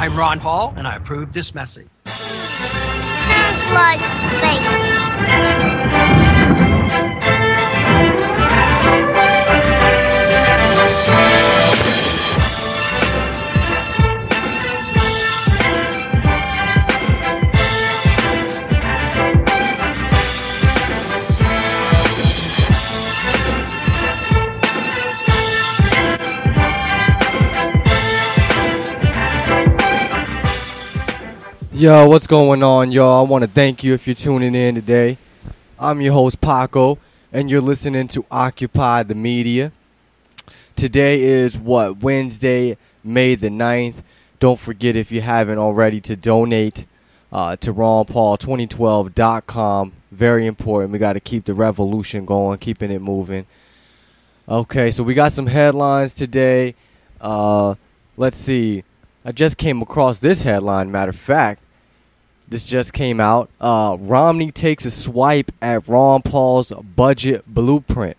I'm Ron Paul, and I approve this message. Sounds like fakes. Yo, what's going on, y'all? I want to thank you if you're tuning in today. I'm your host, Paco, and you're listening to Occupy the Media. Today is, Wednesday, May the 9th. Don't forget, if you haven't already, to donate to RonPaul2012.com. Very important. We got to keep the revolution going, keeping it moving. Okay, so we got some headlines today. Let's see. I just came across this headline, matter of fact. This just came out. Romney takes a swipe at Ron Paul's budget blueprint.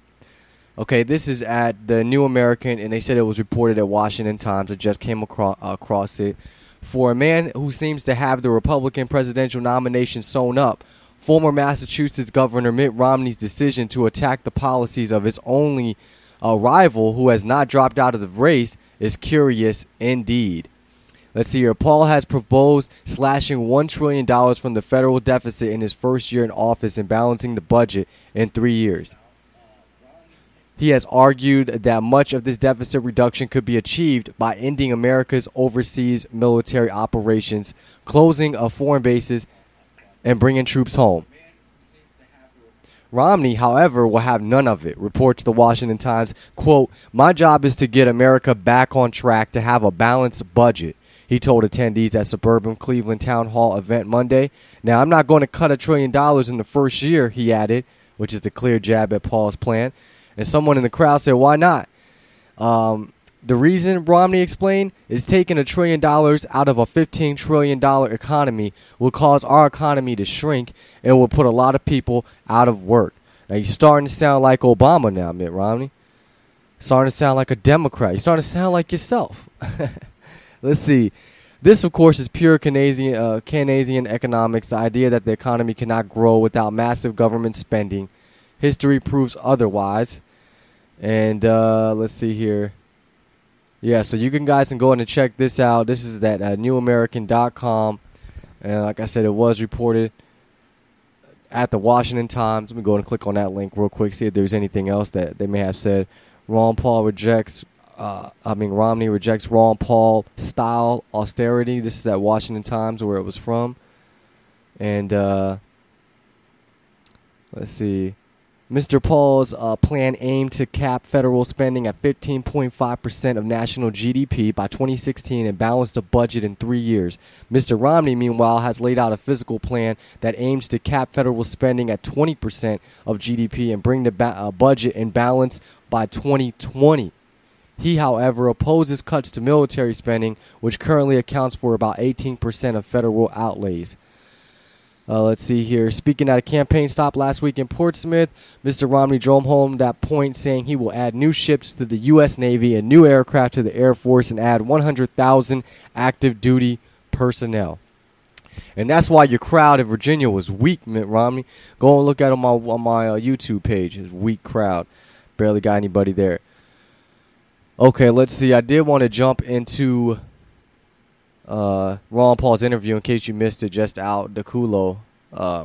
Okay, this is at the New American, and they said it was reported at Washington Times. I just came across it. For a man who seems to have the Republican presidential nomination sewn up, former Massachusetts Governor Mitt Romney's decision to attack the policies of his only rival, who has not dropped out of the race, is curious indeed. Let's see here. Paul has proposed slashing $1 trillion from the federal deficit in his first year in office and balancing the budget in 3 years. He has argued that much of this deficit reduction could be achieved by ending America's overseas military operations, closing foreign bases, and bringing troops home. Romney, however, will have none of it, reports the Washington Times. Quote, "My job is to get America back on track to have a balanced budget," he told attendees at suburban Cleveland Town Hall event Monday. Now, I'm not going to cut $1 trillion in the first year, he added, which is a clear jab at Paul's plan. And someone in the crowd said, why not? The reason, Romney explained, is taking $1 trillion out of a $15 trillion economy will cause our economy to shrink and will put a lot of people out of work. Now, you're starting to sound like Obama now, Mitt Romney. Starting to sound like a Democrat. You're starting to sound like yourself. Let's see. This, of course, is pure Keynesian economics, the idea that the economy cannot grow without massive government spending. History proves otherwise. And let's see here. Yeah, so you guys can go in and check this out. This is at newamerican.com. And like I said, it was reported at the Washington Times. Let me go and click on that link real quick, see if there's anything else that they may have said. Romney rejects Ron Paul style austerity. This is at Washington Times, where it was from. And let's see. Mr. Paul's plan aimed to cap federal spending at 15.5% of national GDP by 2016 and balance the budget in 3 years. Mr. Romney, meanwhile, has laid out a fiscal plan that aims to cap federal spending at 20% of GDP and bring the budget in balance by 2020. He, however, opposes cuts to military spending, which currently accounts for about 18% of federal outlays. Let's see here. Speaking at a campaign stop last week in Portsmouth, Mr. Romney drove home that point, saying he will add new ships to the U.S. Navy and new aircraft to the Air Force and add 100,000 active duty personnel. And that's why your crowd in Virginia was weak, Mitt Romney. Go and look at it on my YouTube page. It's a weak crowd. Barely got anybody there. Okay, let's see. I did want to jump into Ron Paul's interview in case you missed it, just out, the Kulo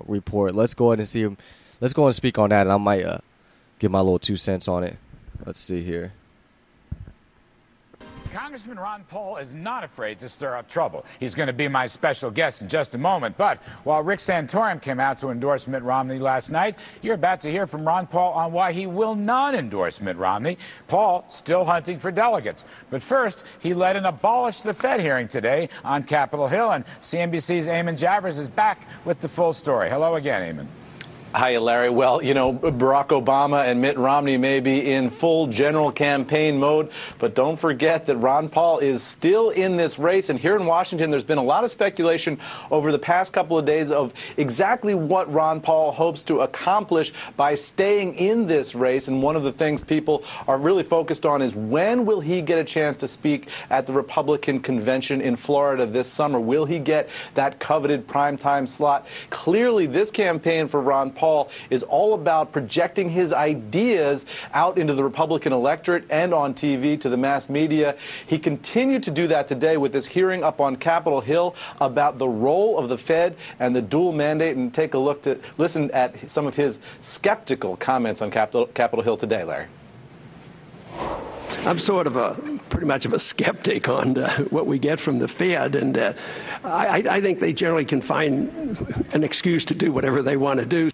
report. Let's go ahead and see him. Let's go ahead and speak on that, and I might give my little 2 cents on it. Let's see here. Congressman Ron Paul is not afraid to stir up trouble. He's going to be my special guest in just a moment. But while Rick Santorum came out to endorse Mitt Romney last night, you're about to hear from Ron Paul on why he will not endorse Mitt Romney. Paul still hunting for delegates. But first, he led an Abolish the Fed hearing today on Capitol Hill. And CNBC's Eamon Javers is back with the full story. Hello again, Eamon. Hi, Larry. Well, you know, Barack Obama and Mitt Romney may be in full general campaign mode, but don't forget that Ron Paul is still in this race. And here in Washington, there's been a lot of speculation over the past couple of days of exactly what Ron Paul hopes to accomplish by staying in this race. And one of the things people are really focused on is when will he get a chance to speak at the Republican convention in Florida this summer? Will he get that coveted primetime slot? Clearly, this campaign for Ron Paul is all about projecting his ideas out into the Republican electorate and on TV to the mass media. He continued to do that today with this hearing up on Capitol Hill about the role of the Fed and the dual mandate. And take a look to listen at some of his skeptical comments on Capitol Hill today, Larry. I'm sort of pretty much of a skeptic on what we get from the Fed, and I think they generally can find an excuse to do whatever they want to do.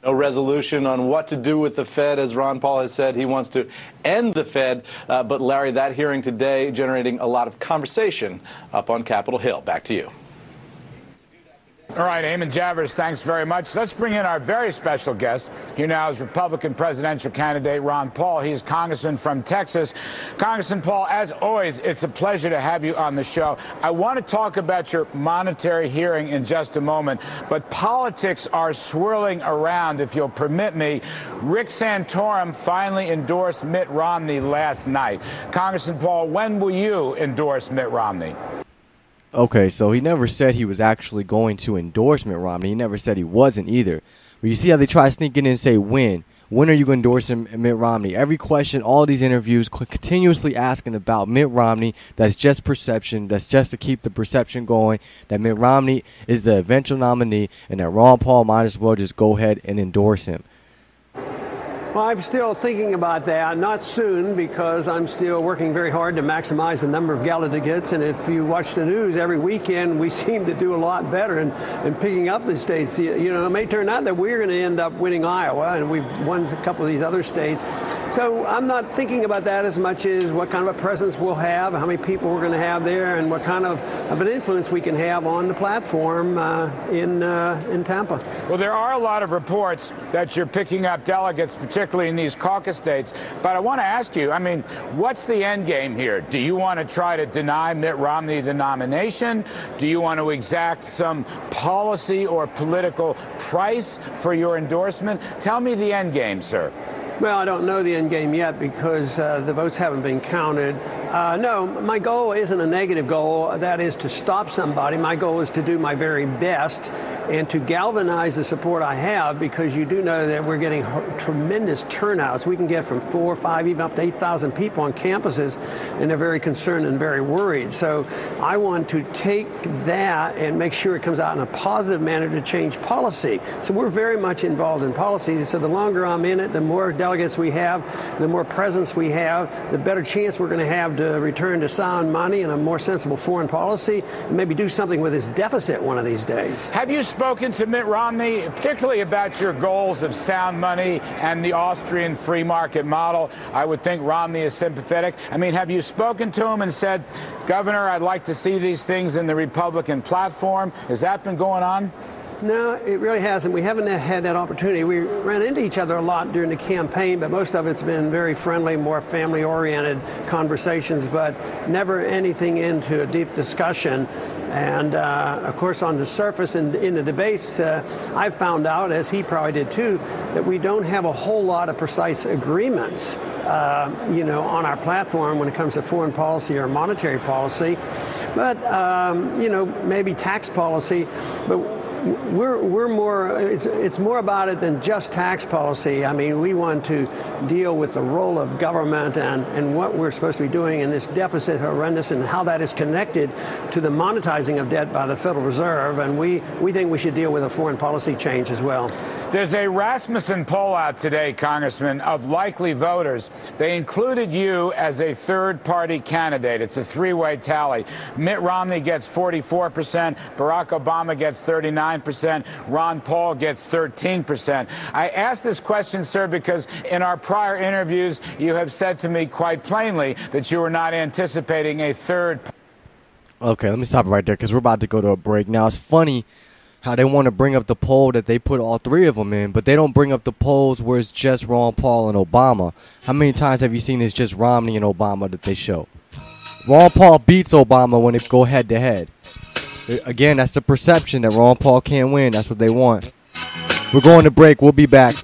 No resolution on what to do with the Fed. As Ron Paul has said, he wants to end the Fed. But, Larry, that hearing today generating a lot of conversation up on Capitol Hill. Back to you. All right, Eamon Javers, thanks very much. Let's bring in our very special guest. Here now is Republican presidential candidate Ron Paul. He's congressman from Texas. Congressman Paul, as always, it's a pleasure to have you on the show. I want to talk about your monetary hearing in just a moment, but politics are swirling around, if you'll permit me. Rick Santorum finally endorsed Mitt Romney last night. Congressman Paul, when will you endorse Mitt Romney? Okay, so he never said he was actually going to endorse Mitt Romney. He never said he wasn't either. But you see how they try to sneak in and say, when? When are you going to endorse Mitt Romney? Every question, all these interviews, continuously asking about Mitt Romney. That's just perception. That's just to keep the perception going that Mitt Romney is the eventual nominee and that Ron Paul might as well just go ahead and endorse him. Well, I'm still thinking about that. Not soon, because I'm still working very hard to maximize the number of delegates. And if you watch the news every weekend, we seem to do a lot better in picking up the states. You know, it may turn out that we're going to end up winning Iowa, and we've won a couple of these other states. So I'm not thinking about that as much as what kind of a presence we'll have, how many people we're going to have there, and what kind of an influence we can have on the platform in Tampa. Well, there are a lot of reports that you're picking up delegates, particularly in these caucus states. But I want to ask you, I mean, what's the end game here? Do you want to try to deny Mitt Romney the nomination? Do you want to exact some policy or political price for your endorsement? Tell me the end game, sir. Well, I don't know the end game yet because the votes haven't been counted. No, my goal isn't a negative goal. That is to stop somebody. My goal is to do my very best and to galvanize the support I have, because you do know that we're getting tremendous turnouts. We can get from 4, 5, even up to 8,000 people on campuses, and they're very concerned and very worried. So I want to take that and make sure it comes out in a positive manner to change policy. So we're very much involved in policy. So the longer I'm in it, the more delegates we have, the more presence we have, the better chance we're going to have to return to sound money and a more sensible foreign policy, and maybe do something with this deficit one of these days. Have you spoken to Mitt Romney, particularly about your goals of sound money and the Austrian free market model? I would think Romney is sympathetic. I mean, have you spoken to him and said, Governor, I'd like to see these things in the Republican platform? Has that been going on? No, it really hasn't. We haven't had that opportunity. We ran into each other a lot during the campaign, but most of it's been very friendly, more family-oriented conversations, but never anything into a deep discussion. And, of course, on the surface in the debates, I found out, as he probably did too, that we don't have a whole lot of precise agreements, on our platform when it comes to foreign policy or monetary policy. But, maybe tax policy. But we're more, it's more about it than just tax policy. I mean, we want to deal with the role of government and what we're supposed to be doing in this deficit horrendous and how that is connected to the monetizing of debt by the Federal Reserve. And we think we should deal with a foreign policy change as well. There's a Rasmussen poll out today, Congressman, of likely voters. They included you as a third-party candidate. It's a three-way tally. Mitt Romney gets 44%, Barack Obama gets 39%, Ron Paul gets 13%. I ask this question, sir, because in our prior interviews, you have said to me quite plainly that you were not anticipating a third. Okay, let me stop right there because we're about to go to a break. Now, it's funny. how they want to bring up the poll that they put all three of them in, but they don't bring up the polls where it's just Ron Paul and Obama. How many times have you seen it's just Romney and Obama that they show? Ron Paul beats Obama when they go head-to-head. Again, that's the perception that Ron Paul can't win. That's what they want. We're going to break. We'll be back.